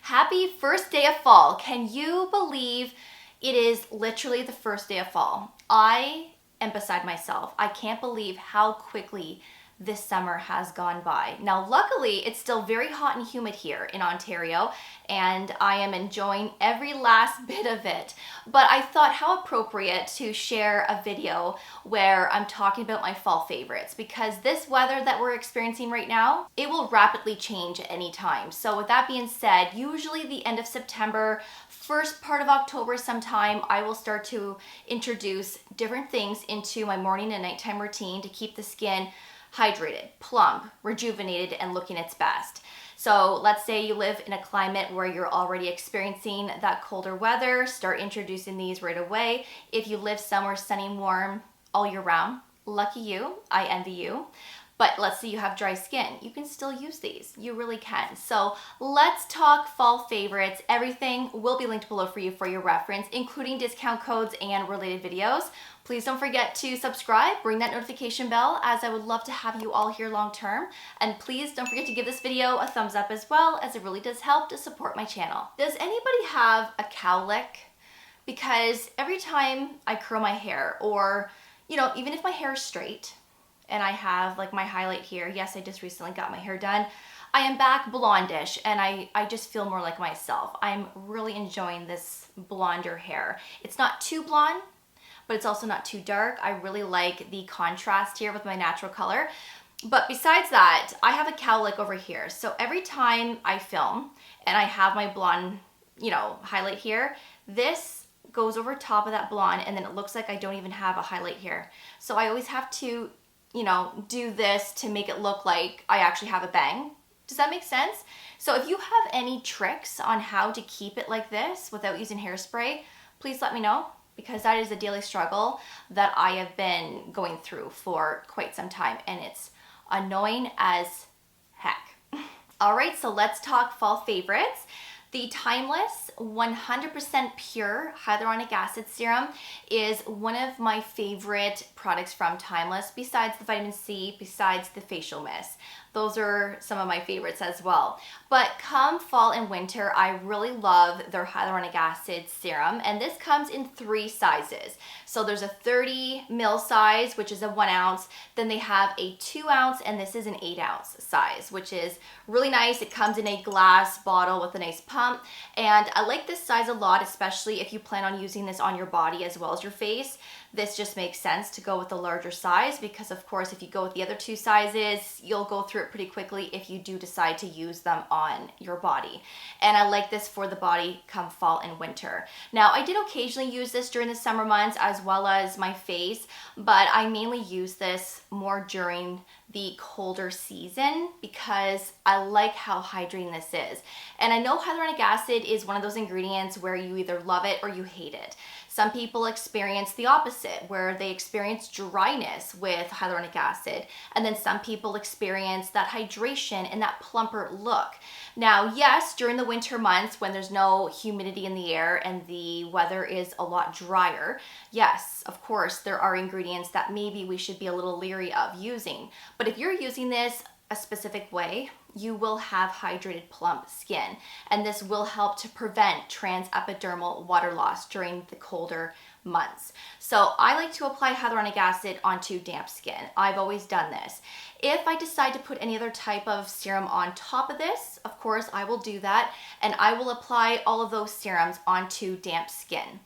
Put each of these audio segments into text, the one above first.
Happy first day of fall. Can you believe it is literally the first day of fall? I am beside myself. I can't believe how quickly this summer has gone by. Now, luckily, it's still very hot and humid here in Ontario, and I am enjoying every last bit of it. But I thought how appropriate to share a video where I'm talking about my fall favorites, because this weather that we're experiencing right now, it will rapidly change at any time. So with that being said, usually the end of September, first part of October sometime, I will start to introduce different things into my morning and nighttime routine to keep the skin hydrated, plump, rejuvenated, and looking its best. So let's say you live in a climate where you're already experiencing that colder weather, start introducing these right away. If you live somewhere sunny and warm all year round, lucky you, I envy you. But let's say you have dry skin, you can still use these. You really can. So let's talk fall favorites. Everything will be linked below for you for your reference, including discount codes and related videos. Please don't forget to subscribe, ring that notification bell, as I would love to have you all here long term. And please don't forget to give this video a thumbs up as well, as it really does help to support my channel. Does anybody have a cowlick? Because every time I curl my hair, or even if my hair is straight, and I have like my highlight here. Yes, I just recently got my hair done. I am back blondish, and I just feel more like myself. I'm really enjoying this blonder hair. It's not too blonde, but it's also not too dark. I really like the contrast here with my natural color. But besides that, I have a cowlick over here. So every time I film and I have my blonde, highlight here, this goes over top of that blonde, and then it looks like I don't even have a highlight here. So I always have to do this to make it look like I actually have a bang. Does that make sense? So if you have any tricks on how to keep it like this without using hairspray, please let me know, because that is a daily struggle that I have been going through for quite some time, and it's annoying as heck. All right, so let's talk fall favorites. The Timeless 100% pure hyaluronic acid serum is one of my favorite products from Timeless, besides the vitamin C, besides the facial mist. Those are some of my favorites as well. But come fall and winter, I really love their hyaluronic acid serum, and this comes in 3 sizes. So there's a 30 ml size, which is a 1 ounce. Then they have a 2 ounce, and this is an 8 ounce size, which is really nice. It comes in a glass bottle with a nice pump, and I like this size a lot, especially if you plan on using this on your body as well as your face. This just makes sense to go with the larger size, because of course if you go with the other 2 sizes, you'll go through it pretty quickly if you do decide to use them on your body. And I like this for the body come fall and winter. Now, I did occasionally use this during the summer months as well as my face, but I mainly use this more during the colder season because I like how hydrating this is. And I know hyaluronic acid is one of those ingredients where you either love it or you hate it. Some people experience the opposite, where they experience dryness with hyaluronic acid, and then some people experience that hydration and that plumper look. Now, yes, during the winter months when there's no humidity in the air and the weather is a lot drier, yes, of course, there are ingredients that maybe we should be a little leery of using. But if you're using this a specific way, you will have hydrated, plump skin, and this will help to prevent transepidermal water loss during the colder months. So I like to apply hyaluronic acid onto damp skin. I've always done this. If I decide to put any other type of serum on top of this, of course I will do that, and I will apply all of those serums onto damp skin.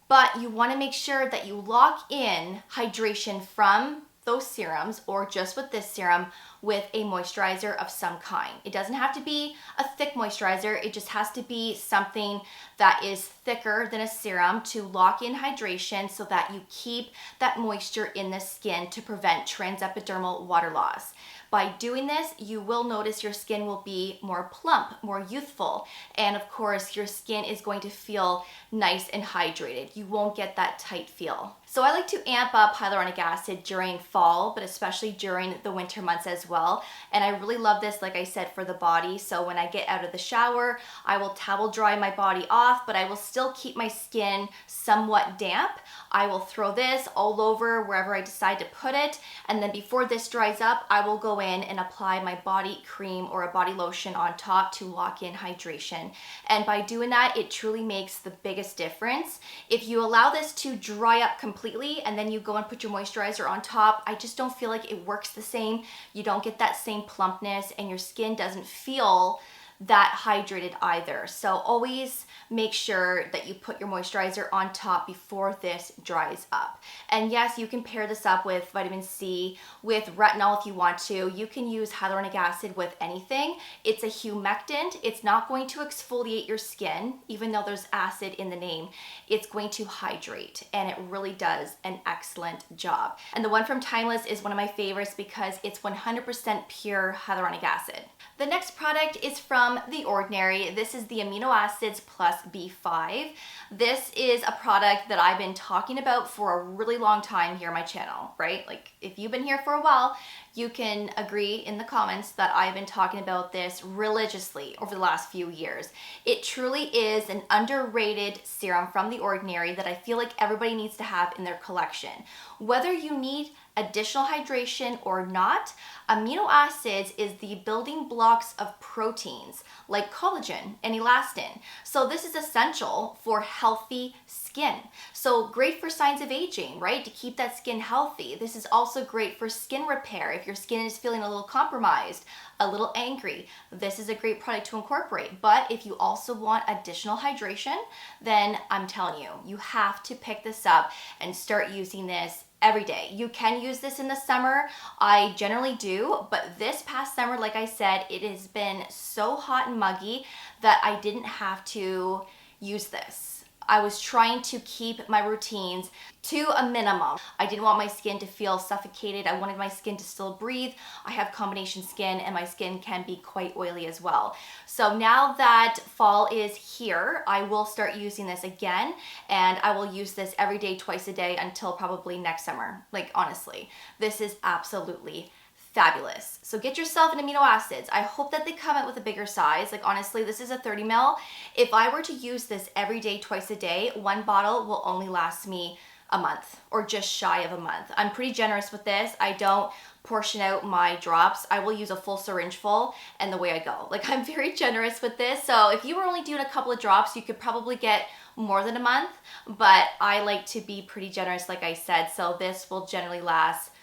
But you want to make sure that you lock in hydration from those serums, or just with this serum, with a moisturizer of some kind. It doesn't have to be a thick moisturizer, it just has to be something that is thicker than a serum to lock in hydration so that you keep that moisture in the skin to prevent transepidermal water loss. By doing this, you will notice your skin will be more plump, more youthful, and of course your skin is going to feel nice and hydrated. You won't get that tight feel. So I like to amp up hyaluronic acid during fall, but especially during the winter months as well. And I really love this, like I said, for the body. So when I get out of the shower, I will towel dry my body off, but I will still keep my skin somewhat damp. I will throw this all over wherever I decide to put it. And then before this dries up, I will go in and apply my body cream or a body lotion on top to lock in hydration. And by doing that, it truly makes the biggest difference. If you allow this to dry up completely and then you go and put your moisturizer on top, I just don't feel like it works the same. You don't get that same plumpness and your skin doesn't feel that hydrated either. So always make sure that you put your moisturizer on top before this dries up. And yes, you can pair this up with vitamin C, with retinol if you want to. You can use hyaluronic acid with anything. It's a humectant. It's not going to exfoliate your skin, even though there's acid in the name. It's going to hydrate, and it really does an excellent job. And the one from Timeless is one of my favorites because it's 100% pure hyaluronic acid. The next product is from The Ordinary. This is the Amino Acids Plus B5. This is a product that I've been talking about for a really long time here on my channel, right? Like if you've been here for a while, you can agree in the comments that I've been talking about this religiously over the last few years. It truly is an underrated serum from The Ordinary that I feel like everybody needs to have in their collection. Whether you need additional hydration or not, amino acids is the building blocks of proteins like collagen and elastin. So this is essential for healthy skin. So great for signs of aging, right? To keep that skin healthy. This is also great for skin repair. If your skin is feeling a little compromised, a little angry, this is a great product to incorporate. But if you also want additional hydration, then I'm telling you, you have to pick this up and start using this every day. You can use this in the summer. I generally do, but this past summer, like I said, it has been so hot and muggy that I didn't have to use this. I was trying to keep my routines to a minimum. I didn't want my skin to feel suffocated. I wanted my skin to still breathe. I have combination skin and my skin can be quite oily as well. So now that fall is here, I will start using this again, and I will use this every day, twice a day until probably next summer. Like honestly, this is absolutely fabulous. So get yourself an amino acids. I hope that they come out with a bigger size. Like honestly, this is a 30 ml. If I were to use this every day, twice a day, one bottle will only last me a month or just shy of a month. I'm pretty generous with this. I don't portion out my drops. I will use a full syringe full and the way I go. Like I'm very generous with this. So if you were only doing a couple of drops, you could probably get more than a month, but I like to be pretty generous, like I said. So this will generally last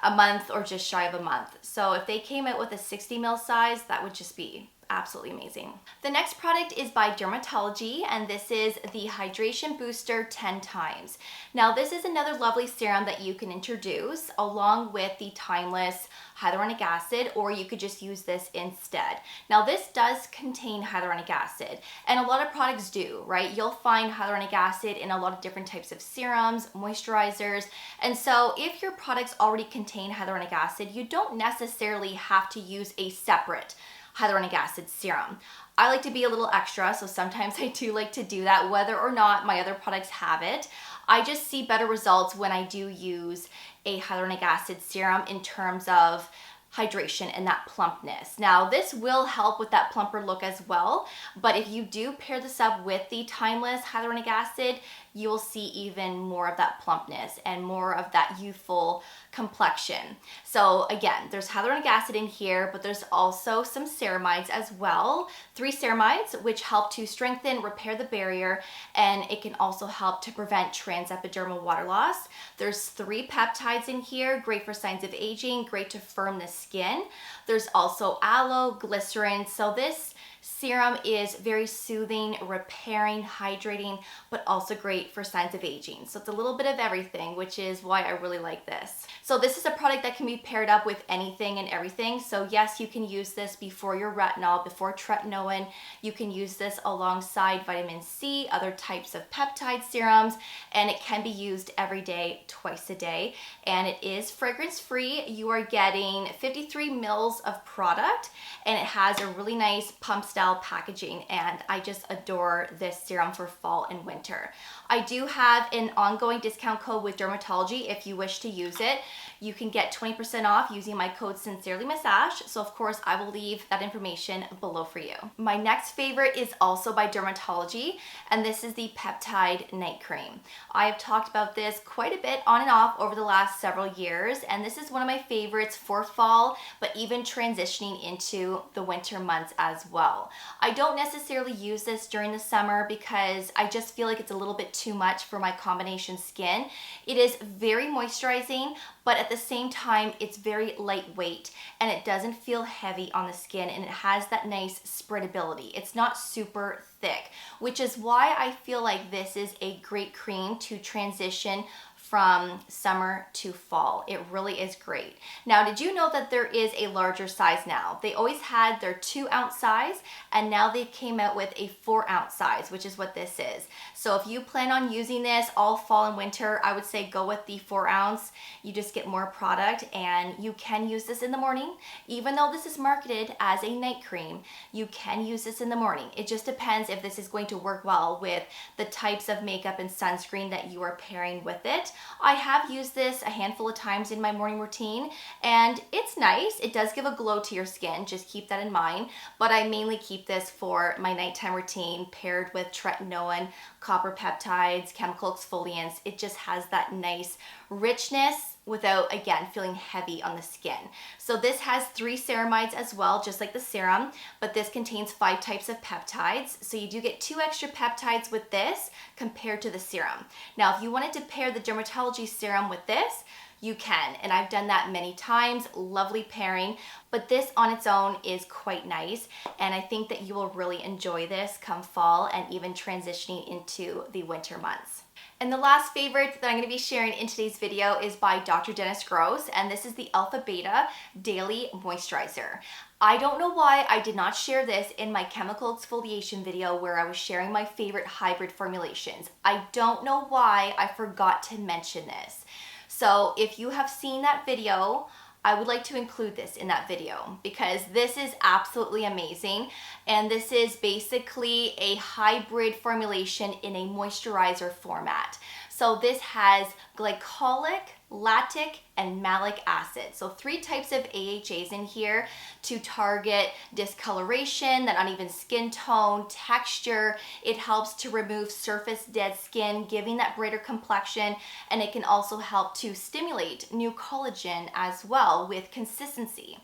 a month or just shy of a month. So if they came out with a 60 ml size, that would just be absolutely amazing. The next product is by DRMTLGY, and this is the Hydration Booster 10 times. Now this is another lovely serum that you can introduce along with the Timeless hyaluronic acid, or you could just use this instead. Now this does contain hyaluronic acid, and a lot of products do, right? You'll find hyaluronic acid in a lot of different types of serums, moisturizers, and so if your products already contain hyaluronic acid, you don't necessarily have to use a separate hyaluronic acid serum. I like to be a little extra, so sometimes I do like to do that, whether or not my other products have it. I just see better results when I do use a hyaluronic acid serum in terms of hydration and that plumpness. Now this will help with that plumper look as well, but if you do pair this up with the Timeless hyaluronic acid, you will see even more of that plumpness and more of that youthful complexion. So again, there's hyaluronic acid in here, but there's also some ceramides as well. 3 ceramides, which help to strengthen, repair the barrier, and it can also help to prevent transepidermal water loss. There's 3 peptides in here, great for signs of aging, great to firm the skin. There's also aloe, glycerin. So this serum is very soothing, repairing, hydrating, but also great for signs of aging. So it's a little bit of everything, which is why I really like this. So this is a product that can be paired up with anything and everything. So yes, you can use this before your retinol, before tretinoin. You can use this alongside vitamin C, other types of peptide serums, and it can be used every day, twice a day. And it is fragrance free. You are getting 53 mils of product, and it has a really nice pump style packaging, and I just adore this serum for fall and winter. I do have an ongoing discount code with Dermatology if you wish to use it. You can get 20% off using my code Sincerely Massage. So of course I will leave that information below for you. My next favorite is also by Dermatology, and this is the Peptide Night Cream. I have talked about this quite a bit on and off over the last several years, and this is one of my favorites for fall, but even transitioning into the winter months as well. I don't necessarily use this during the summer because I just feel like it's a little bit too much for my combination skin. It is very moisturizing, but at the same time, it's very lightweight and it doesn't feel heavy on the skin, and it has that nice spreadability. It's not super thick, which is why I feel like this is a great cream to transition from summer to fall. It really is great. Now, did you know that there is a larger size now? They always had their 2-ounce size, and now they came out with a 4-ounce size, which is what this is. So if you plan on using this all fall and winter, I would say go with the 4-ounce. You just get more product, and you can use this in the morning. Even though this is marketed as a night cream, you can use this in the morning. It just depends if this is going to work well with the types of makeup and sunscreen that you are pairing with it. I have used this a handful of times in my morning routine, and it's nice. It does give a glow to your skin, just keep that in mind. But I mainly keep this for my nighttime routine paired with tretinoin, copper peptides, chemical exfoliants. It just has that nice richness without, again, feeling heavy on the skin. So this has 3 ceramides as well, just like the serum, but this contains 5 types of peptides. So you do get 2 extra peptides with this compared to the serum. Now, if you wanted to pair the Dermatology serum with this, you can, and I've done that many times. Lovely pairing, but this on its own is quite nice, and I think that you will really enjoy this come fall and even transitioning into the winter months. And the last favorite that I'm going to be sharing in today's video is by Dr. Dennis Gross, and this is the Alpha Beta Daily Moisturizer. I don't know why I did not share this in my chemical exfoliation video where I was sharing my favorite hybrid formulations. I don't know why I forgot to mention this. So if you have seen that video, I would like to include this in that video because this is absolutely amazing, and this is basically a hybrid formulation in a moisturizer format. So this has glycolic, lactic, and malic acid. So 3 types of AHAs in here to target discoloration, that uneven skin tone, texture. It helps to remove surface dead skin, giving that brighter complexion, and it can also help to stimulate new collagen as well with consistency.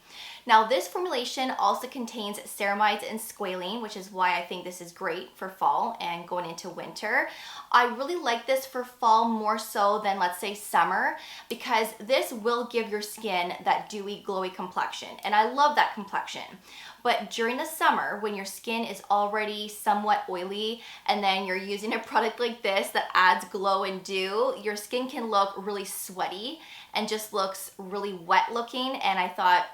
Now, this formulation also contains ceramides and squalene, which is why I think this is great for fall and going into winter. I really like this for fall more so than, let's say, summer, because this will give your skin that dewy, glowy complexion, and I love that complexion. But during the summer, when your skin is already somewhat oily and then you're using a product like this that adds glow and dew, your skin can look really sweaty and just looks really wet looking. And I thought,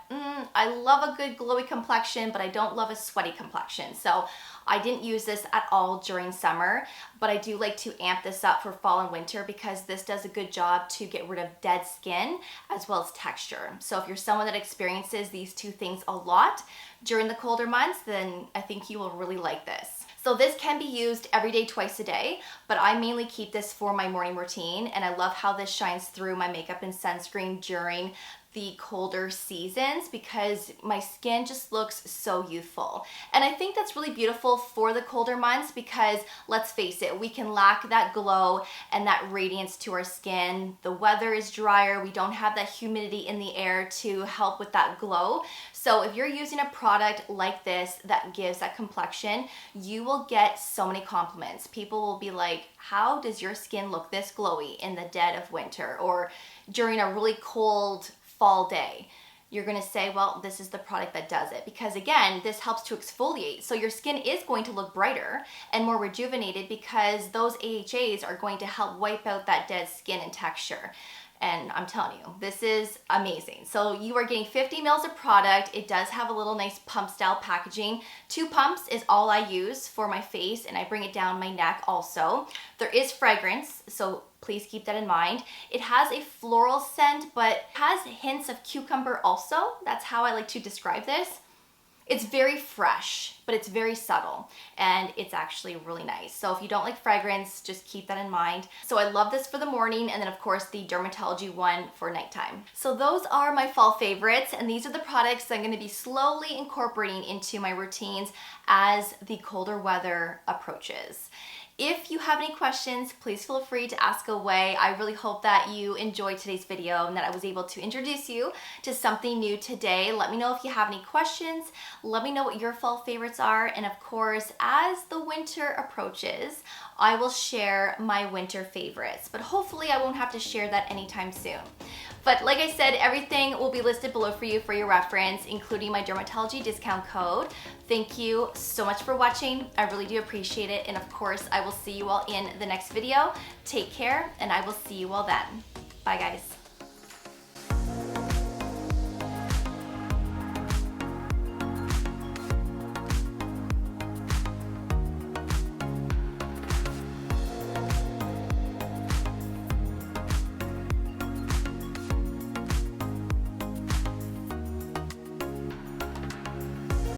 I love a good glowy complexion, but I don't love a sweaty complexion. So I didn't use this at all during summer, but I do like to amp this up for fall and winter because this does a good job to get rid of dead skin as well as texture. So if you're someone that experiences these 2 things a lot during the colder months, then I think you will really like this. So this can be used every day, twice a day, but I mainly keep this for my morning routine, and I love how this shines through my makeup and sunscreen during the colder seasons because my skin just looks so youthful. And I think that's really beautiful for the colder months because, let's face it, we can lack that glow and that radiance to our skin. The weather is drier, we don't have that humidity in the air to help with that glow. So if you're using a product like this that gives that complexion, you will get so many compliments. People will be like, how does your skin look this glowy in the dead of winter or during a really cold fall day? You're going to say, well, this is the product that does it, because again, this helps to exfoliate. So your skin is going to look brighter and more rejuvenated because those AHAs are going to help wipe out that dead skin and texture. And I'm telling you, this is amazing. So you are getting 50 mils of product. It does have a little nice pump style packaging. 2 pumps is all I use for my face, and I bring it down my neck also. There is fragrance, so please keep that in mind. It has a floral scent, but has hints of cucumber also. That's how I like to describe this. It's very fresh, but it's very subtle, and it's actually really nice. So if you don't like fragrance, just keep that in mind. So I love this for the morning, and then of course the Dermatology one for nighttime. So those are my fall favorites, and these are the products that I'm gonna be slowly incorporating into my routines as the colder weather approaches. If you have any questions, please feel free to ask away. I really hope that you enjoyed today's video and that I was able to introduce you to something new today. Let me know if you have any questions. Let me know what your fall favorites are. And of course, as the winter approaches, I will share my winter favorites, but hopefully I won't have to share that anytime soon. But like I said, everything will be listed below for you for your reference, including my Dermatology discount code. Thank you so much for watching. I really do appreciate it. And of course, I will see you all in the next video. Take care, and I will see you all then. Bye, guys.